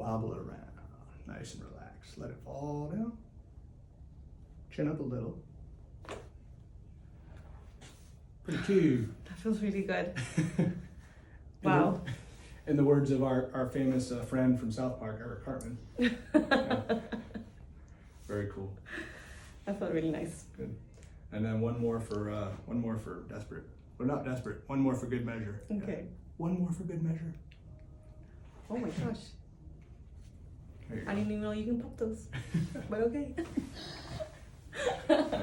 wobble it around, nice and relaxed. Let it fall down. Chin up a little. Pretty cute. That feels really good. Wow. In the words of our famous friend from South Park, Eric Cartman. Yeah. Very cool. That felt really nice. Good. And then one more for desperate. Well, not desperate. One more for good measure. Okay. Yeah. One more for good measure. Oh my gosh. There you I go. didn't even know you can pop those. But okay.